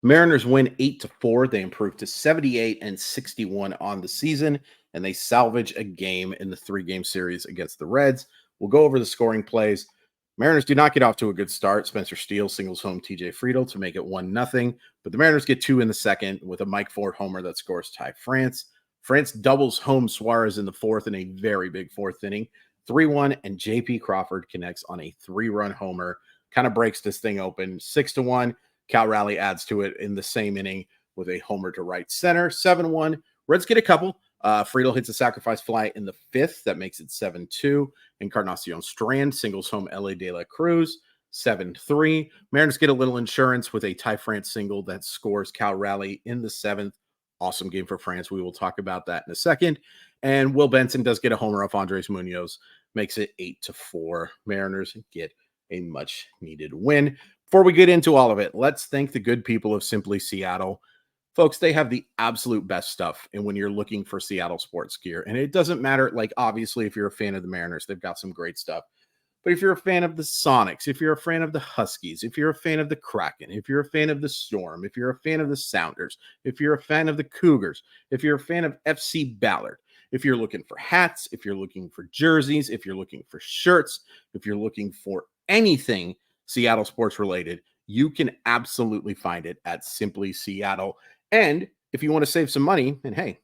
Mariners win 8-4. They improve to 78 and 61 on the season, and they salvage a game in the 3-game series against the Reds. We'll go over the scoring plays. Mariners do not get off to a good start. Spencer Steele singles home TJ Friedel to make it 1-0, but the Mariners get 2 in the second with a Mike Ford homer that scores Ty France. France doubles home Suarez in the fourth in a very big fourth inning. 3-1, and JP Crawford connects on a 3-run homer, kind of breaks this thing open. 6-1. Cal Raleigh adds to it in the same inning with a homer to right center. 7-1. Reds get a couple. Friedel hits a sacrifice fly in the fifth. That makes it 7-2. Encarnacion Strand singles home L.A. De La Cruz. 7-3. Mariners get a little insurance with a Ty France single that scores Cal Raleigh in the seventh. Awesome game for France. We will talk about that in a second. And Will Benson does get a homer off Andres Munoz. Makes it 8-4. Mariners get a much needed win. Before we get into all of it, let's thank the good people of Simply Seattle. Folks, they have the absolute best stuff. And when you're looking for Seattle sports gear, and it doesn't matter, like, obviously, if you're a fan of the Mariners, they've got some great stuff. But if you're a fan of the Sonics, if you're a fan of the Huskies, if you're a fan of the Kraken, if you're a fan of the Storm, if you're a fan of the Sounders, if you're a fan of the Cougars, if you're a fan of FC Ballard, if you're looking for hats, if you're looking for jerseys, if you're looking for shirts, if you're looking for anything Seattle sports related, you can absolutely find it at Simply Seattle. And if you want to save some money, and hey,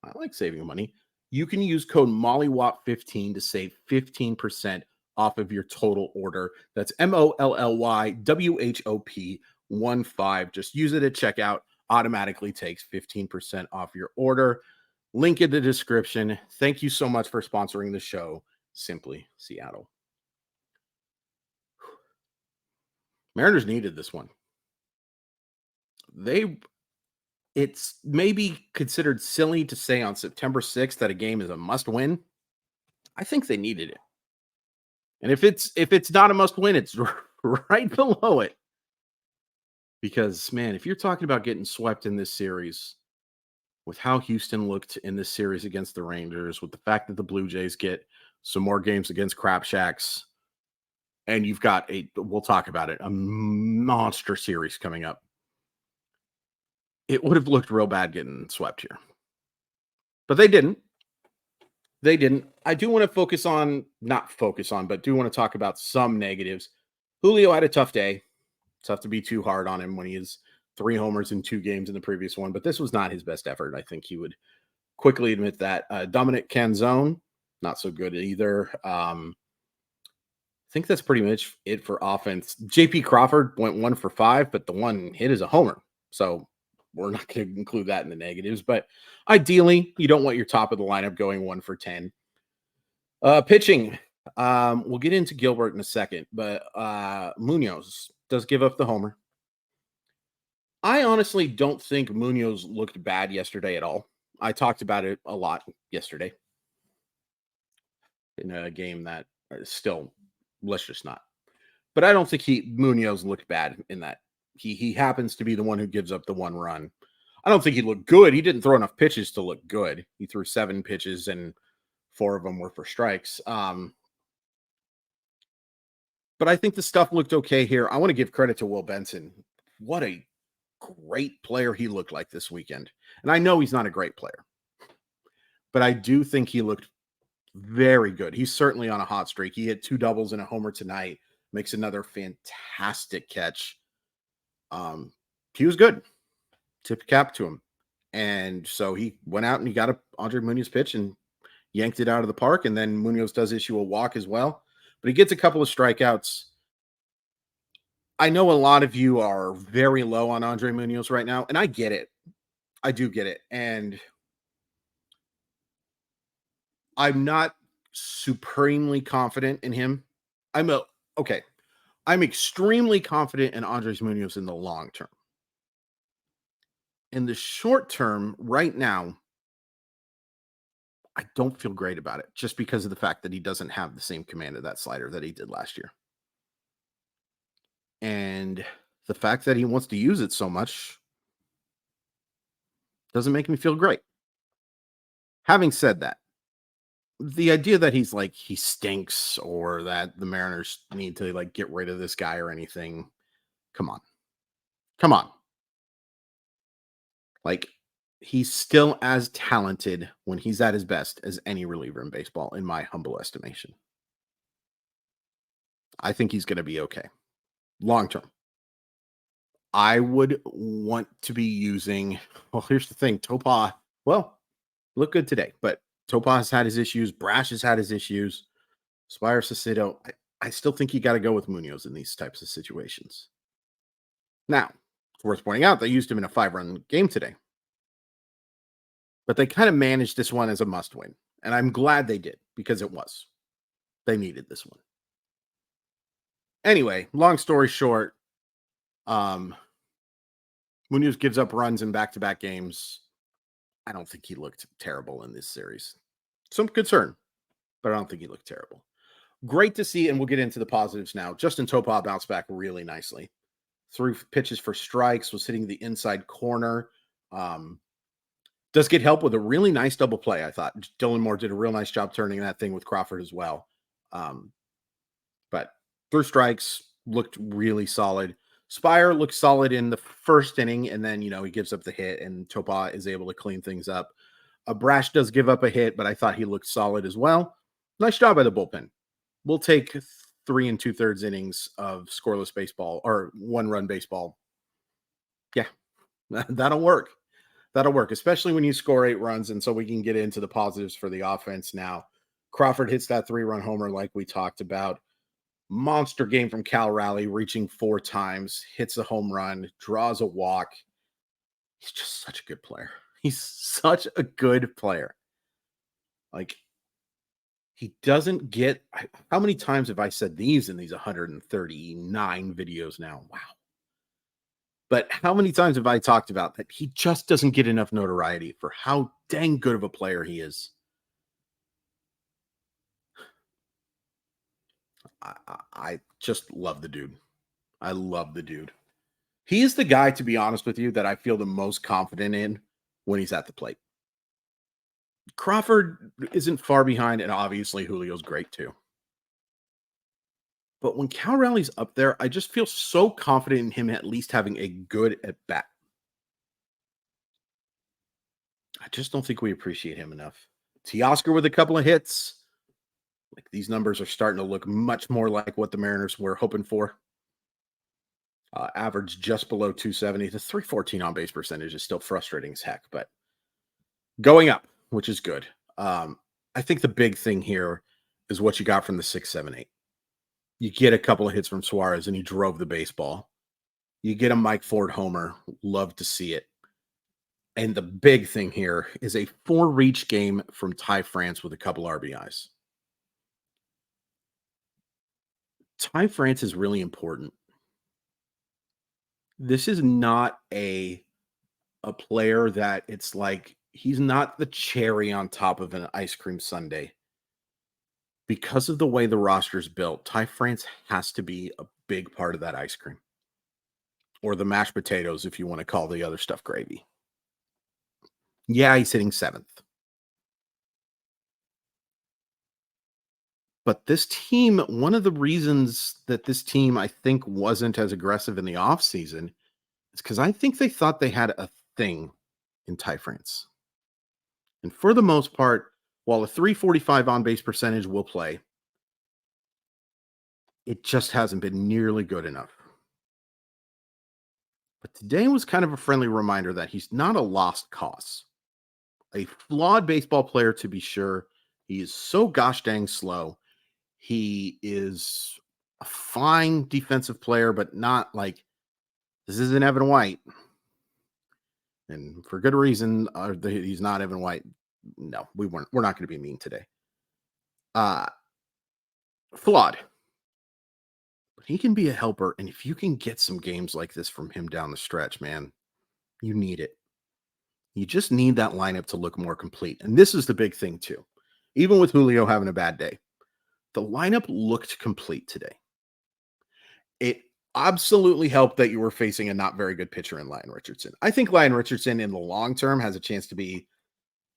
I like saving money, you can use code MOLLYWOP15 to save 15% off of your total order. That's MOLLYWHOP15. Just use it at checkout. Automatically takes 15% off your order. Link in the description. Thank you so much for sponsoring the show, Simply Seattle. Mariners needed this one. It's maybe considered silly to say on September 6th that a game is a must win. I think they needed it. And if it's not a must win, it's right below it. Because, man, if you're talking about getting swept in this series, with how Houston looked in this series against the Rangers, with the fact that the Blue Jays get some more games against Crap Shacks, and you've got we'll talk about it, a monster series coming up, it would have looked real bad getting swept here. But they didn't. They didn't. I do want to but do want to talk about some negatives. Julio had a tough day. Tough to be too hard on him when he has 3 homers in 2 games in the previous one, but this was not his best effort. I think he would quickly admit that. Dominic Canzone, not so good either. I think that's pretty much it for offense. JP Crawford went 1 for 5, but the one hit is a homer. So we're not going to include that in the negatives, but ideally you don't want your top of the lineup going 1 for 10. Pitching. We'll get into Gilbert in a second, but Munoz does give up the homer. I honestly don't think Munoz looked bad yesterday at all. I talked about it a lot yesterday in a game that still, let's just not. But I don't think Munoz looked bad in that. He happens to be the one who gives up the 1 run. I don't think he looked good. He didn't throw enough pitches to look good. He threw 7 pitches and 4 of them were for strikes. But I think the stuff looked okay here. I want to give credit to Will Benson. What a great player he looked like this weekend. And I know he's not a great player, but I do think he looked very good. He's certainly on a hot streak. He hit 2 doubles and a homer tonight, makes another fantastic catch. He was good. Tip cap to him. And so he went out and he got a Andre Munoz pitch and yanked it out of the park. And then Munoz does issue a walk as well. But he gets a couple of strikeouts. I know a lot of you are very low on Andre Munoz right now, and I get it. I do get it. And I'm not supremely confident in him. I'm extremely confident in Andres Munoz in the long term. In the short term, right now, I don't feel great about it just because of the fact that he doesn't have the same command of that slider that he did last year. And the fact that he wants to use it so much doesn't make me feel great. Having said that, the idea that he's like, he stinks or that the Mariners need to like get rid of this guy or anything. Come on. Like, he's still as talented when he's at his best as any reliever in baseball, in my humble estimation. I think he's going to be okay long term. I would want to be using. Well, here's the thing, Topa. Well, look good today, but Topa has had his issues. Brash has had his issues. Spire Cicito. I still think you got to go with Munoz in these types of situations. Now, it's worth pointing out they used him in a 5-run game today, but they kind of managed this one as a must win. And I'm glad they did because it was. They needed this one. Anyway, long story short, Munoz gives up runs in back-to-back games. I don't think he looked terrible in this series. Some concern, but I don't think he looked terrible. Great to see, and we'll get into the positives now. Justin Topa bounced back really nicely. Threw pitches for strikes, was hitting the inside corner. Does get help with a really nice double play, I thought. Dylan Moore did a real nice job turning that thing with Crawford as well. But threw strikes, looked really solid. Spire looked solid in the first inning, and then, he gives up the hit, and Topa is able to clean things up. Brash does give up a hit, but I thought he looked solid as well. Nice job by the bullpen. We'll take 3 2/3 innings of scoreless baseball or 1-run baseball. Yeah, that'll work. That'll work, especially when you score 8 runs. And so we can get into the positives for the offense now. Crawford hits that 3-run homer like we talked about. Monster game from Cal Raleigh, reaching 4 times, hits a home run, draws a walk. He's just such a good player. He's such a good player. Like, he doesn't get. How many times have I said these in these 139 videos now? Wow. But how many times have I talked about that he just doesn't get enough notoriety for how dang good of a player he is? I just love the dude. I love the dude. He is the guy, to be honest with you, that I feel the most confident in when he's at the plate. Crawford isn't far behind, and obviously Julio's great too. But when Cal Raleigh's up there, I just feel so confident in him at least having a good at bat. I just don't think we appreciate him enough. Teoscar with a couple of hits. Like, these numbers are starting to look much more like what the Mariners were hoping for. Average just below 270. The 314 on base percentage is still frustrating as heck, but going up, which is good. I think the big thing here is what you got from the 6-7-8. You get a couple of hits from Suarez, and he drove the baseball. You get a Mike Ford homer. Love to see it. And the big thing here is a 4-reach game from Ty France with a couple RBIs. Ty France is really important. This is not a player that it's like he's not the cherry on top of an ice cream sundae. Because of the way the roster is built, Ty France has to be a big part of that ice cream. Or the mashed potatoes, if you want to call the other stuff gravy. Yeah, he's hitting 7th. But this team, one of the reasons that this team, I think, wasn't as aggressive in the offseason is because I think they thought they had a thing in Ty France. And for the most part, while a 345 on base percentage will play, it just hasn't been nearly good enough. But today was kind of a friendly reminder that he's not a lost cause. A flawed baseball player, to be sure. He is so gosh dang slow. He is a fine defensive player, but not like, this isn't Evan White. And for good reason, he's not Evan White. No, we're not going to be mean today. Flawed. But he can be a helper. And if you can get some games like this from him down the stretch, man, you need it. You just need that lineup to look more complete. And this is the big thing too. Even with Julio having a bad day, the lineup looked complete today. It absolutely helped that you were facing a not very good pitcher in Lyon Richardson. I think Lyon Richardson in the long term has a chance to be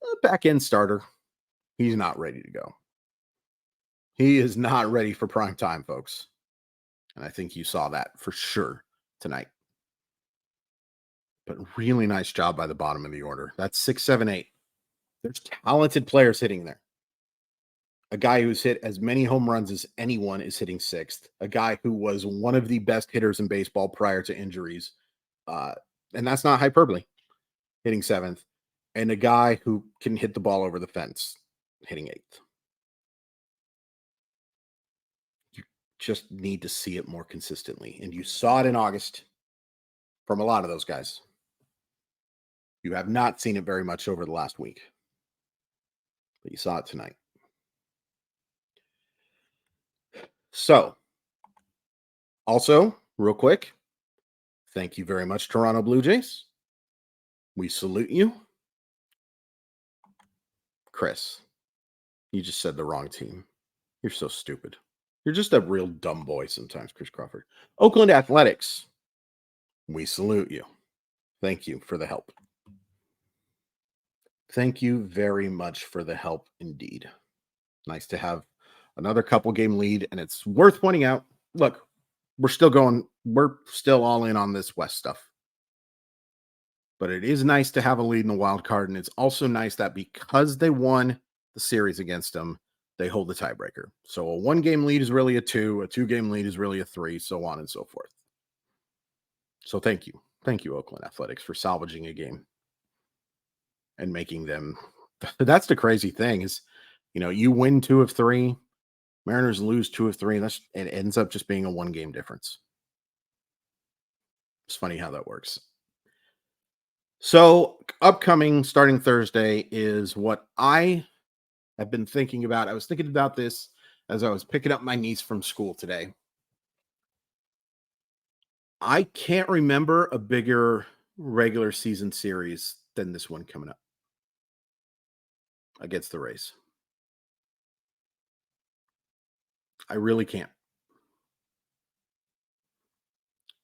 a back-end starter. He's not ready to go. He is not ready for prime time, folks. And I think you saw that for sure tonight. but really nice job by the bottom of the order. That's 6, 7, 8. There's talented players hitting there. A guy who's hit as many home runs as anyone is hitting sixth. A guy who was one of the best hitters in baseball prior to injuries. Uh, and that's not hyperbole, hitting seventh. And a guy who can hit the ball over the fence, hitting eighth. You just need to see it more consistently. And you saw it in August from a lot of those guys. You have not seen it very much over the last week, but you saw it tonight. So, also, real quick, thank you very much, Toronto Blue Jays. We salute you. Chris, you just said the wrong team. You're so stupid. You're just a real dumb boy sometimes, Chris Crawford. Oakland Athletics, we salute you. Thank you for the help. Thank you very much for the help indeed. Nice to have another couple game lead, and it's worth pointing out, look, we're still all in on this West stuff. But it is nice to have a lead in the wild card, and it's also nice that because they won the series against them, they hold the tiebreaker. So a 1-game lead is really a 2, a 2-game lead is really a 3, so on and so forth. So thank you. Thank you, Oakland Athletics, for salvaging a game and making them. That's the crazy thing is, you win 2 of 3, Mariners lose 2 of 3, and it ends up just being a 1-game difference. It's funny how that works. So upcoming, starting Thursday, is what I have been thinking about. I was thinking about this as I was picking up my niece from school today. I can't remember a bigger regular season series than this one coming up against the Rays. I really can't.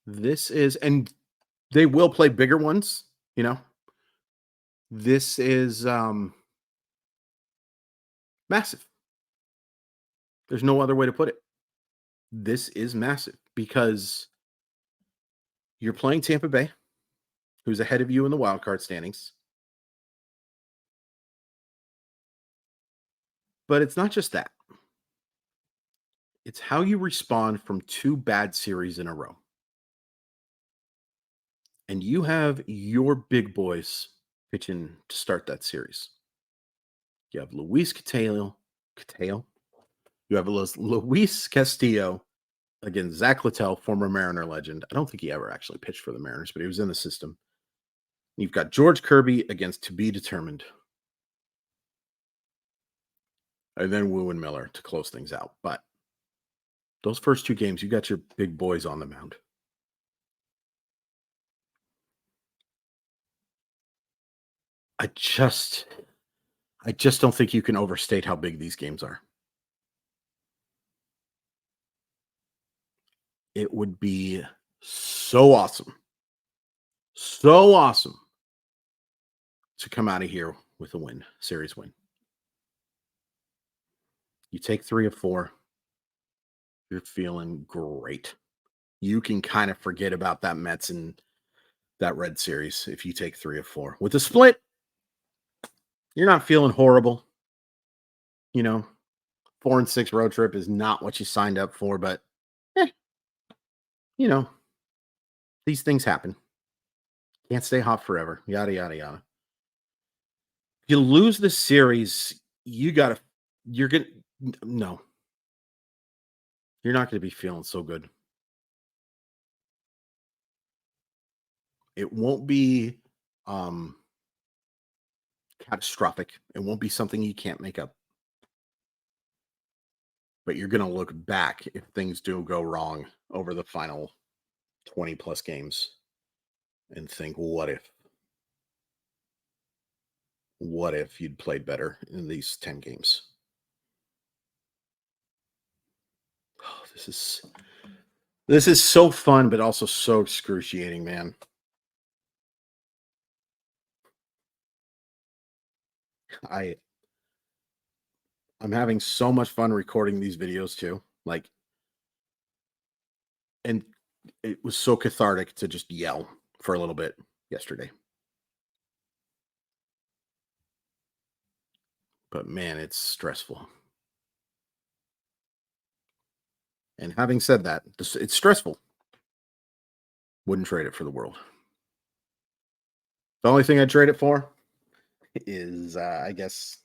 This is, and they will play bigger ones, This is massive. There's no other way to put it. This is massive because you're playing Tampa Bay, who's ahead of you in the wild card standings. But it's not just that. It's how you respond from 2 bad series in a row. And you have your big boys pitching to start that series. You have Luis Castillo. You have Luis Castillo against Zach Littell, former Mariner legend. I don't think he ever actually pitched for the Mariners, but he was in the system. You've got George Kirby against to be determined. And then Wu and Miller to close things out. But those first 2 games, you got your big boys on the mound. I just don't think you can overstate how big these games are. It would be so awesome to come out of here with a win, series win. You take 3 of 4, you're feeling great. You can kind of forget about that Mets and that Red series if you take 3 of 4. With a split, you're not feeling horrible. 4 and 6 road trip is not what you signed up for, but these things happen. Can't stay hot forever. Yada, yada, yada. If you lose the series, you're not going to be feeling so good. It won't be catastrophic. It won't be something you can't make up. But you're going to look back if things do go wrong over the final 20 plus games and think, what if you'd played better in these 10 games? Oh, this is so fun, but also so excruciating, man. I'm having so much fun recording these videos too. And it was so cathartic to just yell for a little bit yesterday. But man, it's stressful. And having said that, it's stressful. Wouldn't trade it for the world. The only thing I'd trade it for is, I guess,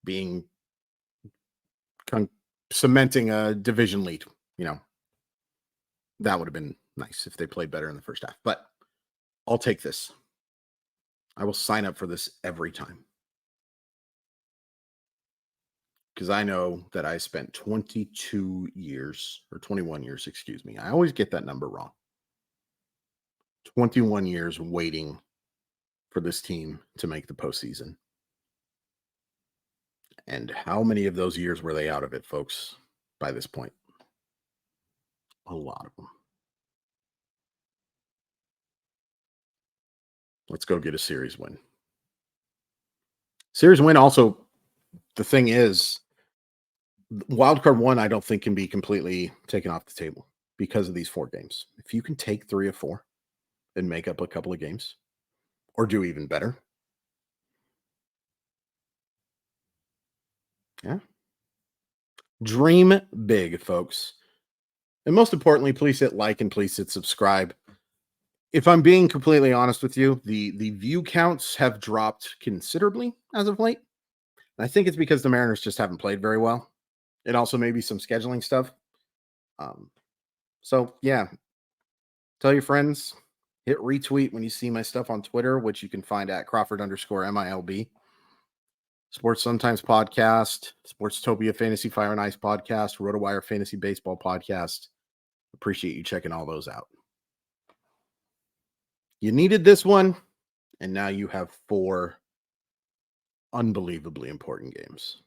being cementing a division lead. You know, that would have been nice if they played better in the first half. But I'll take this. I will sign up for this every time. Because I know that I spent 22 years or 21 years, excuse me. I always get that number wrong. 21 years waiting for this team to make the postseason. And how many of those years were they out of it, folks, by this point? A lot of them. Let's go get a series win. Series win also, the thing is, wildcard one, I don't think can be completely taken off the table because of these 4 games. If you can take 3 of 4 and make up a couple of games or do even better. Yeah. Dream big, folks. And most importantly, please hit like and please hit subscribe. If I'm being completely honest with you, the view counts have dropped considerably as of late. And I think it's because the Mariners just haven't played very well. And also maybe some scheduling stuff. So yeah, tell your friends, hit retweet when you see my stuff on Twitter, which you can find at Crawford_MILB. Sports Sometimes Podcast, Sportstopia Fantasy Fire and Ice Podcast, RotoWire Fantasy Baseball Podcast. Appreciate you checking all those out. You needed this one, and now you have 4 unbelievably important games.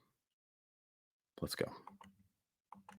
Let's go.